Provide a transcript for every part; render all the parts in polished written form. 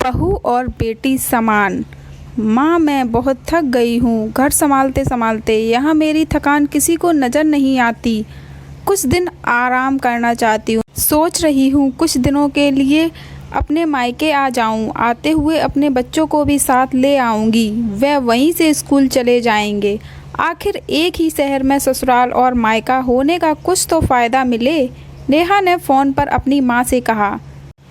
बहू और बेटी समान। माँ, मैं बहुत थक गई हूँ घर संभालते संभालते। यहाँ मेरी थकान किसी को नज़र नहीं आती। कुछ दिन आराम करना चाहती हूँ। सोच रही हूँ कुछ दिनों के लिए अपने मायके आ जाऊँ। आते हुए अपने बच्चों को भी साथ ले आऊँगी। वह वहीं से स्कूल चले जाएंगे। आखिर एक ही शहर में ससुराल और मायका होने का कुछ तो फ़ायदा मिले। नेहा ने फ़ोन पर अपनी माँ से कहा।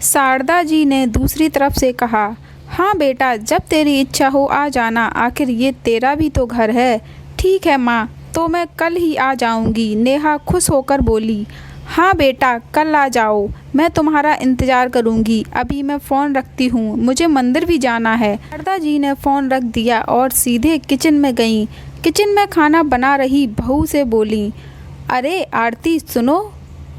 शारदा जी ने दूसरी तरफ से कहा, हाँ बेटा, जब तेरी इच्छा हो आ जाना। आखिर ये तेरा भी तो घर है। ठीक है माँ, तो मैं कल ही आ जाऊंगी। नेहा खुश होकर बोली। हाँ बेटा, कल आ जाओ, मैं तुम्हारा इंतज़ार करूंगी। अभी मैं फ़ोन रखती हूँ, मुझे मंदिर भी जाना है। शारदा जी ने फ़ोन रख दिया और सीधे किचन में गईं। किचन में खाना बना रही बहू से बोली, अरे आरती सुनो,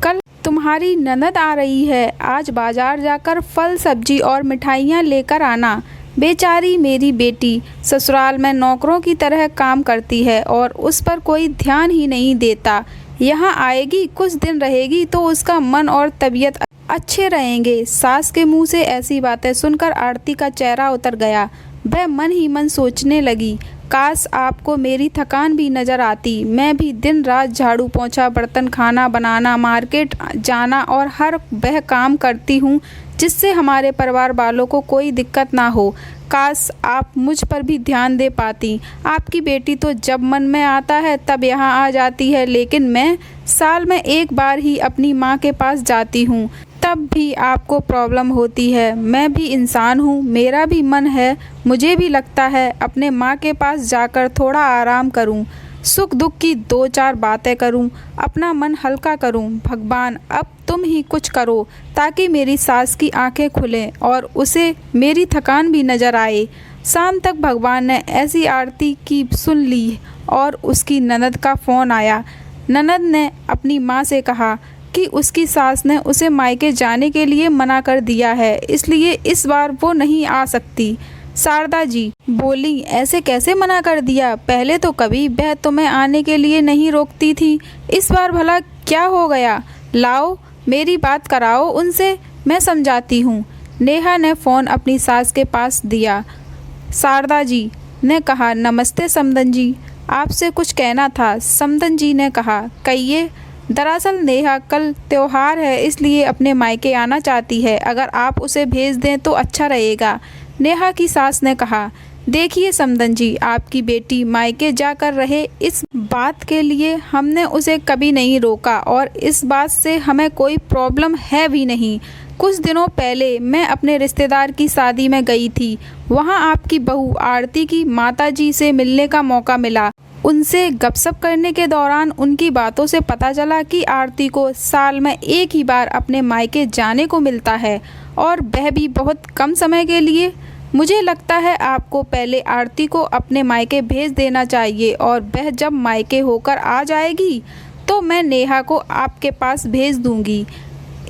कल तुम्हारी ननद आ रही है। आज बाजार जाकर फल सब्जी और मिठाइयाँ लेकर आना। बेचारी मेरी बेटी ससुराल में नौकरों की तरह काम करती है और उस पर कोई ध्यान ही नहीं देता। यहाँ आएगी, कुछ दिन रहेगी तो उसका मन और तबीयत अच्छे रहेंगे। सास के मुंह से ऐसी बातें सुनकर आरती का चेहरा उतर गया। वह मन ही मन सोचने लगी, काश आपको मेरी थकान भी नज़र आती। मैं भी दिन रात झाड़ू पोंछा, बर्तन, खाना बनाना, मार्केट जाना और हर वह काम करती हूँ जिससे हमारे परिवार वालों को कोई दिक्कत ना हो। काश आप मुझ पर भी ध्यान दे पाती। आपकी बेटी तो जब मन में आता है तब यहाँ आ जाती है, लेकिन मैं साल में एक बार ही अपनी माँ के पास जाती हूँ, तब भी आपको प्रॉब्लम होती है। मैं भी इंसान हूँ, मेरा भी मन है। मुझे भी लगता है अपने माँ के पास जाकर थोड़ा आराम करूँ, सुख दुख की दो चार बातें करूं, अपना मन हल्का करूं। भगवान, अब तुम ही कुछ करो ताकि मेरी सास की आंखें खुलें और उसे मेरी थकान भी नज़र आए। शाम तक भगवान ने ऐसी आरती की सुन ली और उसकी ननद का फ़ोन आया। ननद ने अपनी माँ से कहा कि उसकी सास ने उसे मायके जाने के लिए मना कर दिया है, इसलिए इस बार वो नहीं आ सकती। शारदा जी बोली, ऐसे कैसे मना कर दिया? पहले तो कभी वह तुम्हें आने के लिए नहीं रोकती थी, इस बार भला क्या हो गया? लाओ मेरी बात कराओ उनसे, मैं समझाती हूँ। नेहा ने फ़ोन अपनी सास के पास दिया। शारदा जी ने कहा, नमस्ते समदन जी, आपसे कुछ कहना था। समदन जी ने कहा, कहिए। दरअसल नेहा कल त्योहार है, इसलिए अपने मायके आना चाहती है। अगर आप उसे भेज दें तो अच्छा रहेगा। नेहा की सास ने कहा, देखिए समदन जी, आपकी बेटी मायके जाकर रहे, इस बात के लिए हमने उसे कभी नहीं रोका और इस बात से हमें कोई प्रॉब्लम है भी नहीं। कुछ दिनों पहले मैं अपने रिश्तेदार की शादी में गई थी। वहाँ आपकी बहू आरती की माताजी से मिलने का मौका मिला। उनसे गपशप करने के दौरान उनकी बातों से पता चला कि आरती को साल में एक ही बार अपने मायके जाने को मिलता है और वह भी बहुत कम समय के लिए। मुझे लगता है आपको पहले आरती को अपने मायके भेज देना चाहिए और वह जब मायके होकर आ जाएगी तो मैं नेहा को आपके पास भेज दूंगी।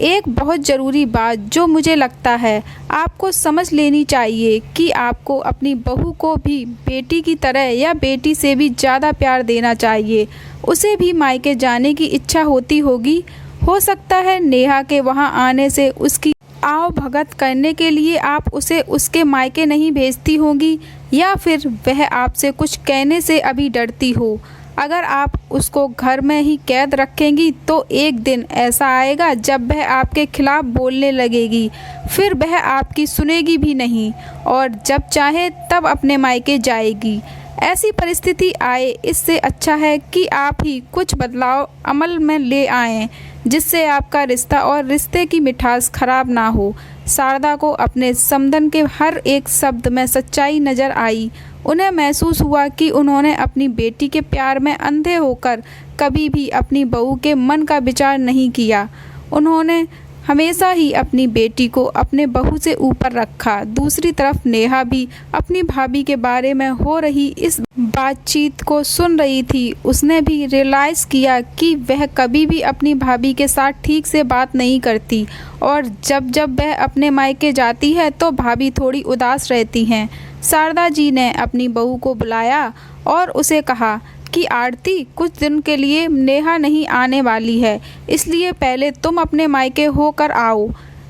एक बहुत ज़रूरी बात जो मुझे लगता है आपको समझ लेनी चाहिए कि आपको अपनी बहू को भी बेटी की तरह या बेटी से भी ज़्यादा प्यार देना चाहिए। उसे भी मायके जाने की इच्छा होती होगी। हो सकता है नेहा के वहाँ आने से उसकी आव भगत करने के लिए आप उसे उसके मायके नहीं भेजती होंगी, या फिर वह आपसे कुछ कहने से अभी डरती हो। अगर आप उसको घर में ही कैद रखेंगी तो एक दिन ऐसा आएगा जब वह आपके खिलाफ बोलने लगेगी, फिर वह आपकी सुनेगी भी नहीं और जब चाहे तब अपने मायके जाएगी। ऐसी परिस्थिति आए, इससे अच्छा है कि आप ही कुछ बदलाव अमल में ले आएं, जिससे आपका रिश्ता और रिश्ते की मिठास खराब ना हो। शारदा को अपने समदन के हर एक शब्द में सच्चाई नज़र आई। उन्हें महसूस हुआ कि उन्होंने अपनी बेटी के प्यार में अंधे होकर कभी भी अपनी बहू के मन का विचार नहीं किया। उन्होंने हमेशा ही अपनी बेटी को अपने बहू से ऊपर रखा। दूसरी तरफ नेहा भी अपनी भाभी के बारे में हो रही इस बातचीत को सुन रही थी। उसने भी रियलाइज़ किया कि वह कभी भी अपनी भाभी के साथ ठीक से बात नहीं करती और जब जब वह अपने मायके जाती है तो भाभी थोड़ी उदास रहती हैं। शारदा जी ने अपनी बहू को बुलाया और उसे कहा कि आरती, कुछ दिन के लिए नेहा नहीं आने वाली है, इसलिए पहले तुम अपने मायके होकर आओ।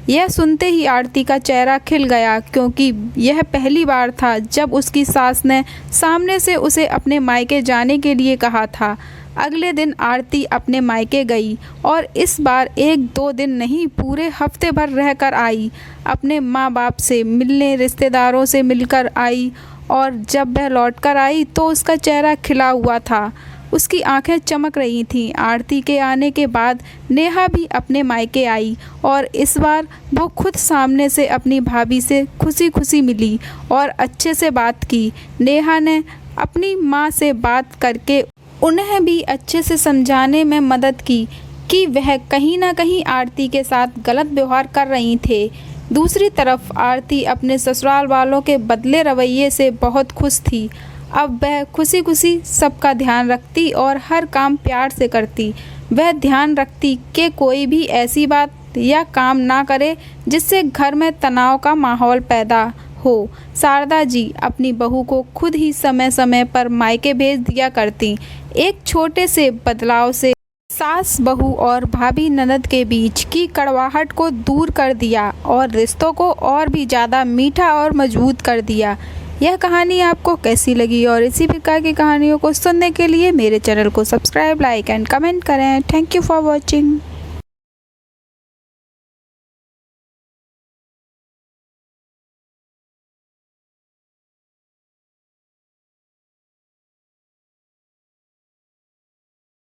यह सुनते ही आरती का चेहरा खिल गया, क्योंकि यह पहली बार था जब उसकी सास ने सामने से उसे अपने मायके जाने के लिए कहा था। अगले दिन आरती अपने मायके गई और इस बार 1-2 दिन नहीं, पूरे हफ्ते भर रहकर आई। अपने माँ बाप से मिलने, रिश्तेदारों से मिलकर आई, और जब वह लौटकर आई तो उसका चेहरा खिला हुआ था, उसकी आंखें चमक रही थीं। आरती के आने के बाद नेहा भी अपने मायके आई और इस बार वो खुद सामने से अपनी भाभी से खुशी खुशी मिली और अच्छे से बात की। नेहा ने अपनी माँ से बात करके उन्हें भी अच्छे से समझाने में मदद की कि वह कहीं ना कहीं आरती के साथ गलत व्यवहार कर रही थे। दूसरी तरफ आरती अपने ससुराल वालों के बदले रवैये से बहुत खुश थी। अब वह खुशी खुशी सबका ध्यान रखती और हर काम प्यार से करती। वह ध्यान रखती कि कोई भी ऐसी बात या काम ना करे जिससे घर में तनाव का माहौल पैदा हो। शारदा जी अपनी बहू को खुद ही समय समय पर मायके भेज दिया करती। एक छोटे से बदलाव से सास बहू और भाभी ननद के बीच की कड़वाहट को दूर कर दिया और रिश्तों को और भी ज़्यादा मीठा और मजबूत कर दिया। यह कहानी आपको कैसी लगी और इसी प्रकार की कहानियों को सुनने के लिए मेरे चैनल को सब्सक्राइब, लाइक एंड कमेंट करें। Thank you for watching.